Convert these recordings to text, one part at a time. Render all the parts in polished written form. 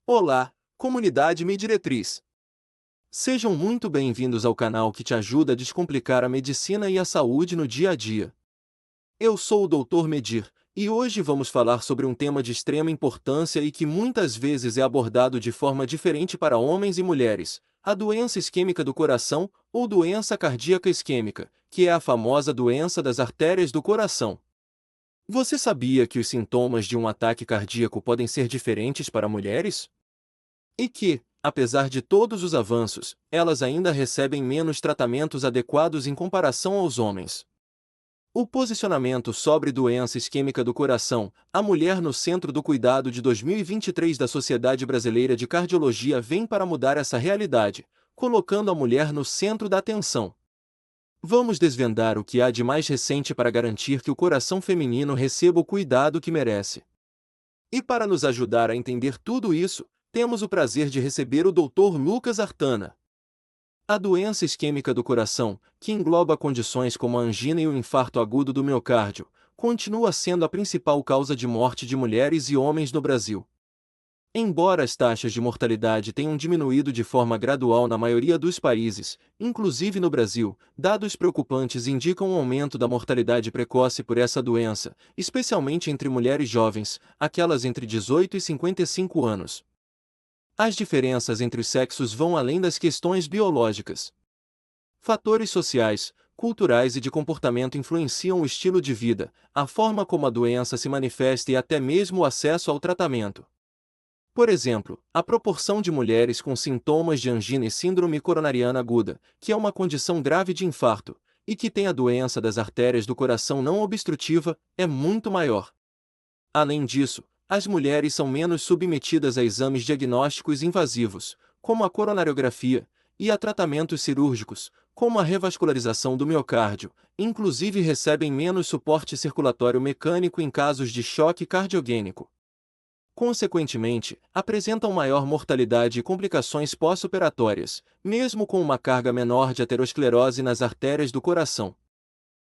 Olá, comunidade Mediretriz. Sejam muito bem-vindos ao canal que te ajuda a descomplicar a medicina e a saúde no dia a dia. Eu sou o Dr. Medir, e hoje vamos falar sobre um tema de extrema importância e que muitas vezes é abordado de forma diferente para homens e mulheres: a doença isquêmica do coração, ou doença cardíaca isquêmica, que é a famosa doença das artérias do coração. Você sabia que os sintomas de um ataque cardíaco podem ser diferentes para mulheres? E que, apesar de todos os avanços, elas ainda recebem menos tratamentos adequados em comparação aos homens. O posicionamento sobre doença isquêmica do coração, a mulher no centro do cuidado de 2023 da Sociedade Brasileira de Cardiologia vem para mudar essa realidade, colocando a mulher no centro da atenção. Vamos desvendar o que há de mais recente para garantir que o coração feminino receba o cuidado que merece. E para nos ajudar a entender tudo isso, temos o prazer de receber o Dr. Lucas Artana. A doença isquêmica do coração, que engloba condições como a angina e o infarto agudo do miocárdio, continua sendo a principal causa de morte de mulheres e homens no Brasil. Embora as taxas de mortalidade tenham diminuído de forma gradual na maioria dos países, inclusive no Brasil, dados preocupantes indicam um aumento da mortalidade precoce por essa doença, especialmente entre mulheres jovens, aquelas entre 18 e 55 anos. As diferenças entre os sexos vão além das questões biológicas. Fatores sociais, culturais e de comportamento influenciam o estilo de vida, a forma como a doença se manifesta e até mesmo o acesso ao tratamento. Por exemplo, a proporção de mulheres com sintomas de angina e síndrome coronariana aguda, que é uma condição grave de infarto, e que tem a doença das artérias do coração não obstrutiva, é muito maior. Além disso, as mulheres são menos submetidas a exames diagnósticos invasivos, como a coronariografia, e a tratamentos cirúrgicos, como a revascularização do miocárdio, inclusive recebem menos suporte circulatório mecânico em casos de choque cardiogênico. Consequentemente, apresentam maior mortalidade e complicações pós-operatórias, mesmo com uma carga menor de aterosclerose nas artérias do coração.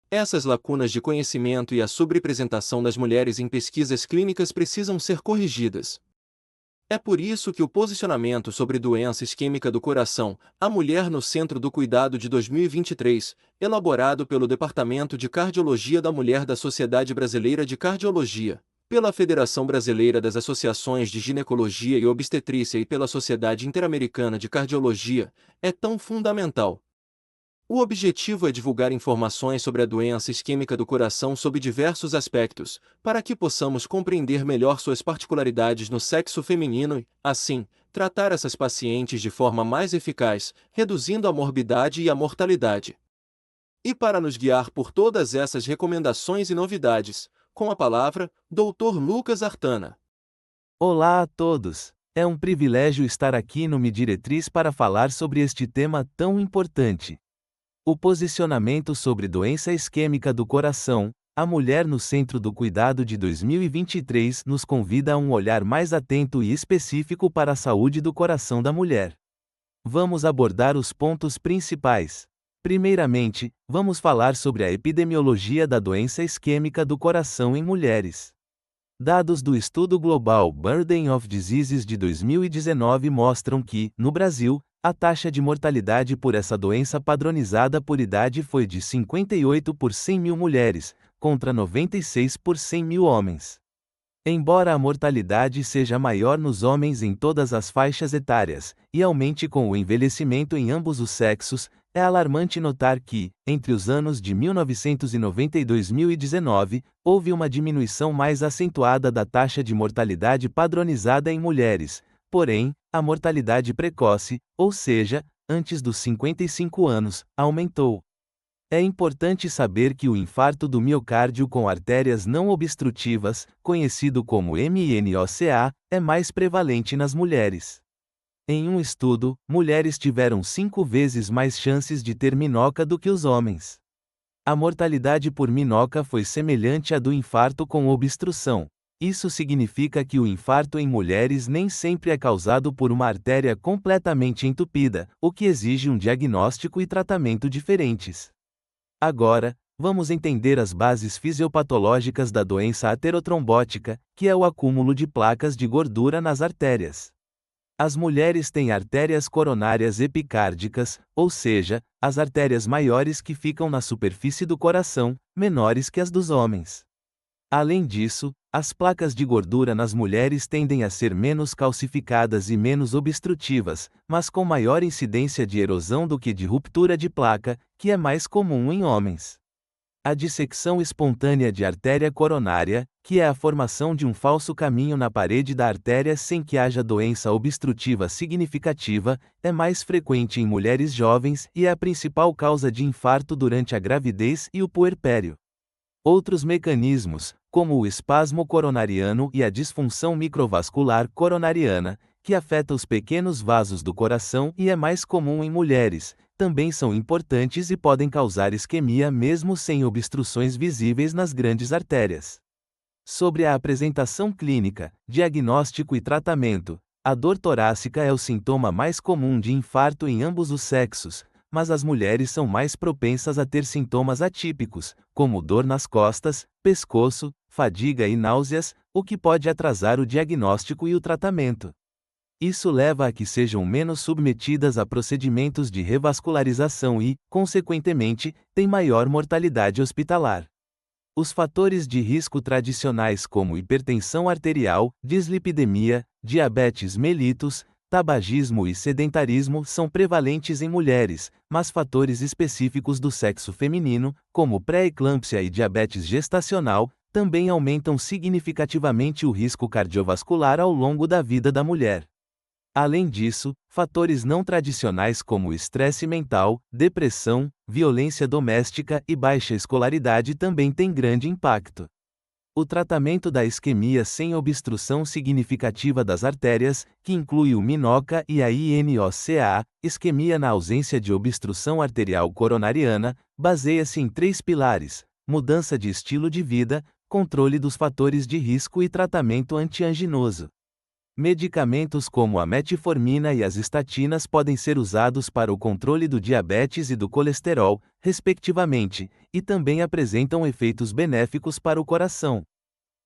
Essas lacunas de conhecimento e a subrepresentação das mulheres em pesquisas clínicas precisam ser corrigidas. É por isso que o posicionamento sobre doença isquêmica do coração, a mulher no centro do cuidado de 2023, elaborado pelo Departamento de Cardiologia da Mulher da Sociedade Brasileira de Cardiologia, pela Federação Brasileira das Associações de Ginecologia e Obstetrícia e pela Sociedade Interamericana de Cardiologia, é tão fundamental. O objetivo é divulgar informações sobre a doença isquêmica do coração sob diversos aspectos, para que possamos compreender melhor suas particularidades no sexo feminino e, assim, tratar essas pacientes de forma mais eficaz, reduzindo a morbidade e a mortalidade. E para nos guiar por todas essas recomendações e novidades, com a palavra, Dr. Lucas Artana. Olá a todos! É um privilégio estar aqui no Mediretriz para falar sobre este tema tão importante. O posicionamento sobre doença isquêmica do coração, a mulher no centro do cuidado de 2023 nos convida a um olhar mais atento e específico para a saúde do coração da mulher. Vamos abordar os pontos principais. Primeiramente, vamos falar sobre a epidemiologia da doença isquêmica do coração em mulheres. Dados do estudo global Burden of Diseases de 2019 mostram que, no Brasil, a taxa de mortalidade por essa doença padronizada por idade foi de 58 por 100 mil mulheres, contra 96 por 100 mil homens. Embora a mortalidade seja maior nos homens em todas as faixas etárias, e aumente com o envelhecimento em ambos os sexos, é alarmante notar que, entre os anos de 1990 e 2019, houve uma diminuição mais acentuada da taxa de mortalidade padronizada em mulheres. Porém, a mortalidade precoce, ou seja, antes dos 55 anos, aumentou. É importante saber que o infarto do miocárdio com artérias não obstrutivas, conhecido como MNOCA, é mais prevalente nas mulheres. Em um estudo, mulheres tiveram 5 vezes mais chances de ter minoca do que os homens. A mortalidade por minoca foi semelhante à do infarto com obstrução. Isso significa que o infarto em mulheres nem sempre é causado por uma artéria completamente entupida, o que exige um diagnóstico e tratamento diferentes. Agora, vamos entender as bases fisiopatológicas da doença aterotrombótica, que é o acúmulo de placas de gordura nas artérias. As mulheres têm artérias coronárias epicárdicas, ou seja, as artérias maiores que ficam na superfície do coração, menores que as dos homens. Além disso, as placas de gordura nas mulheres tendem a ser menos calcificadas e menos obstrutivas, mas com maior incidência de erosão do que de ruptura de placa, que é mais comum em homens. A dissecção espontânea de artéria coronária, que é a formação de um falso caminho na parede da artéria sem que haja doença obstrutiva significativa, é mais frequente em mulheres jovens e é a principal causa de infarto durante a gravidez e o puerpério. Outros mecanismos, como o espasmo coronariano e a disfunção microvascular coronariana, que afeta os pequenos vasos do coração e é mais comum em mulheres, também são importantes e podem causar isquemia mesmo sem obstruções visíveis nas grandes artérias. Sobre a apresentação clínica, diagnóstico e tratamento, a dor torácica é o sintoma mais comum de infarto em ambos os sexos, mas as mulheres são mais propensas a ter sintomas atípicos, como dor nas costas, pescoço, fadiga e náuseas, o que pode atrasar o diagnóstico e o tratamento. Isso leva a que sejam menos submetidas a procedimentos de revascularização e, consequentemente, têm maior mortalidade hospitalar. Os fatores de risco tradicionais como hipertensão arterial, dislipidemia, diabetes mellitus, tabagismo e sedentarismo são prevalentes em mulheres, mas fatores específicos do sexo feminino, como pré-eclâmpsia e diabetes gestacional, também aumentam significativamente o risco cardiovascular ao longo da vida da mulher. Além disso, fatores não tradicionais como estresse mental, depressão, violência doméstica e baixa escolaridade também têm grande impacto. O tratamento da isquemia sem obstrução significativa das artérias, que inclui o MINOCA e a INOCA, isquemia na ausência de obstrução arterial coronariana, baseia-se em 3 pilares: mudança de estilo de vida, controle dos fatores de risco e tratamento antianginoso. Medicamentos como a metformina e as estatinas podem ser usados para o controle do diabetes e do colesterol, respectivamente, e também apresentam efeitos benéficos para o coração.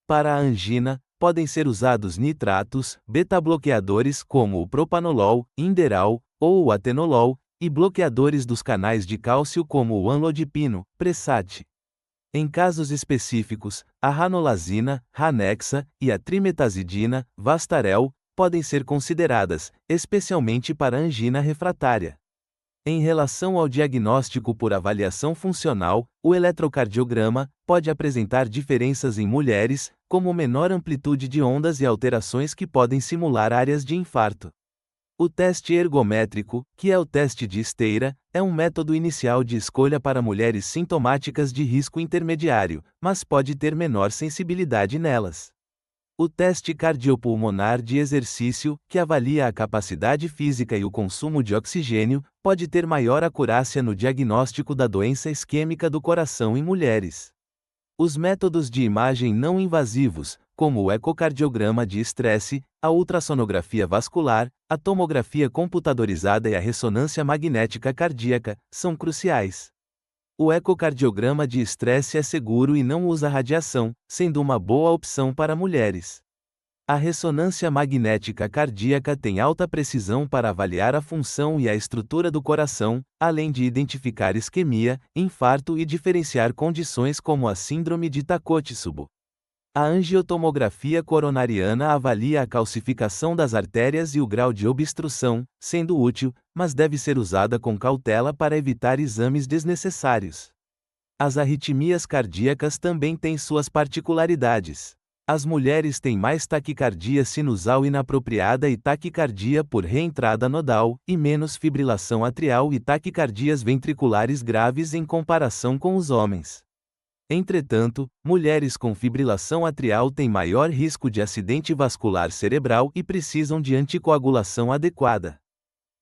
Para a angina, podem ser usados nitratos, beta-bloqueadores como o propanolol, Inderal, ou o atenolol, e bloqueadores dos canais de cálcio como o anlodipino, Presat. Em casos específicos, a ranolazina, Ranexa, e a trimetazidina, Vastarel, podem ser consideradas, especialmente para angina refratária. Em relação ao diagnóstico por avaliação funcional, o eletrocardiograma pode apresentar diferenças em mulheres, como menor amplitude de ondas e alterações que podem simular áreas de infarto. O teste ergométrico, que é o teste de esteira, é um método inicial de escolha para mulheres sintomáticas de risco intermediário, mas pode ter menor sensibilidade nelas. O teste cardiopulmonar de exercício, que avalia a capacidade física e o consumo de oxigênio, pode ter maior acurácia no diagnóstico da doença isquêmica do coração em mulheres. Os métodos de imagem não invasivos, como o ecocardiograma de estresse, a ultrassonografia vascular, a tomografia computadorizada e a ressonância magnética cardíaca, são cruciais. O ecocardiograma de estresse é seguro e não usa radiação, sendo uma boa opção para mulheres. A ressonância magnética cardíaca tem alta precisão para avaliar a função e a estrutura do coração, além de identificar isquemia, infarto e diferenciar condições como a síndrome de Takotsubo. A angiotomografia coronariana avalia a calcificação das artérias e o grau de obstrução, sendo útil, mas deve ser usada com cautela para evitar exames desnecessários. As arritmias cardíacas também têm suas particularidades. As mulheres têm mais taquicardia sinusal inapropriada e taquicardia por reentrada nodal, e menos fibrilação atrial e taquicardias ventriculares graves em comparação com os homens. Entretanto, mulheres com fibrilação atrial têm maior risco de acidente vascular cerebral e precisam de anticoagulação adequada.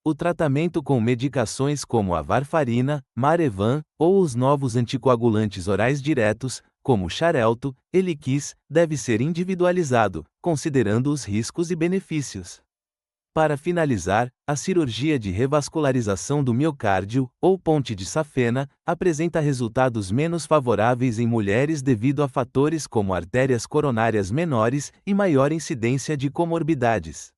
O tratamento com medicações como a varfarina, Marevan, ou os novos anticoagulantes orais diretos, como o Xarelto, Eliquis, deve ser individualizado, considerando os riscos e benefícios. Para finalizar, a cirurgia de revascularização do miocárdio, ou ponte de safena, apresenta resultados menos favoráveis em mulheres devido a fatores como artérias coronárias menores e maior incidência de comorbidades.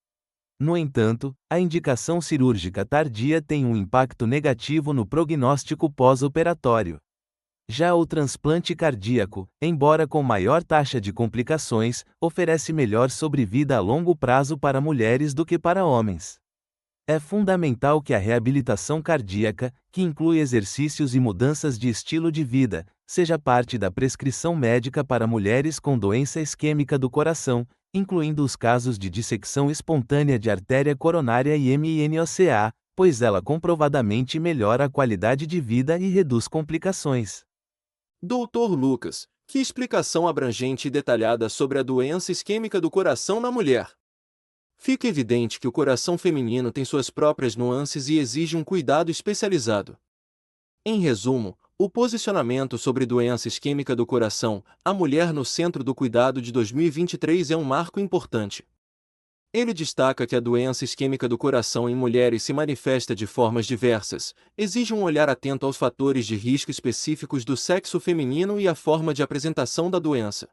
No entanto, a indicação cirúrgica tardia tem um impacto negativo no prognóstico pós-operatório. Já o transplante cardíaco, embora com maior taxa de complicações, oferece melhor sobrevida a longo prazo para mulheres do que para homens. É fundamental que a reabilitação cardíaca, que inclui exercícios e mudanças de estilo de vida, seja parte da prescrição médica para mulheres com doença isquêmica do coração, incluindo os casos de dissecção espontânea de artéria coronária e MINOCA, pois ela comprovadamente melhora a qualidade de vida e reduz complicações. Dr. Lucas, que explicação abrangente e detalhada sobre a doença isquêmica do coração na mulher. Fica evidente que o coração feminino tem suas próprias nuances e exige um cuidado especializado. Em resumo, o posicionamento sobre doença isquêmica do coração, a mulher no centro do cuidado de 2023 é um marco importante. Ele destaca que a doença isquêmica do coração em mulheres se manifesta de formas diversas, exige um olhar atento aos fatores de risco específicos do sexo feminino e à forma de apresentação da doença.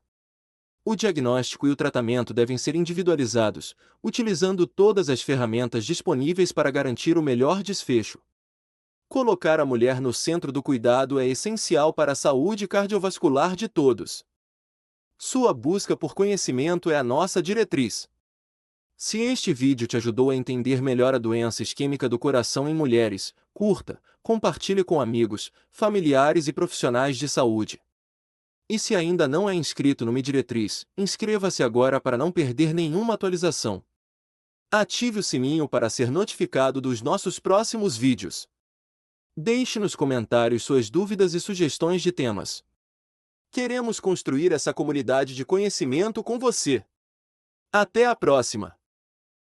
O diagnóstico e o tratamento devem ser individualizados, utilizando todas as ferramentas disponíveis para garantir o melhor desfecho. Colocar a mulher no centro do cuidado é essencial para a saúde cardiovascular de todos. Sua busca por conhecimento é a nossa diretriz. Se este vídeo te ajudou a entender melhor a doença isquêmica do coração em mulheres, curta, compartilhe com amigos, familiares e profissionais de saúde. E se ainda não é inscrito no MeDiretriz, inscreva-se agora para não perder nenhuma atualização. Ative o sininho para ser notificado dos nossos próximos vídeos. Deixe nos comentários suas dúvidas e sugestões de temas. Queremos construir essa comunidade de conhecimento com você. Até a próxima!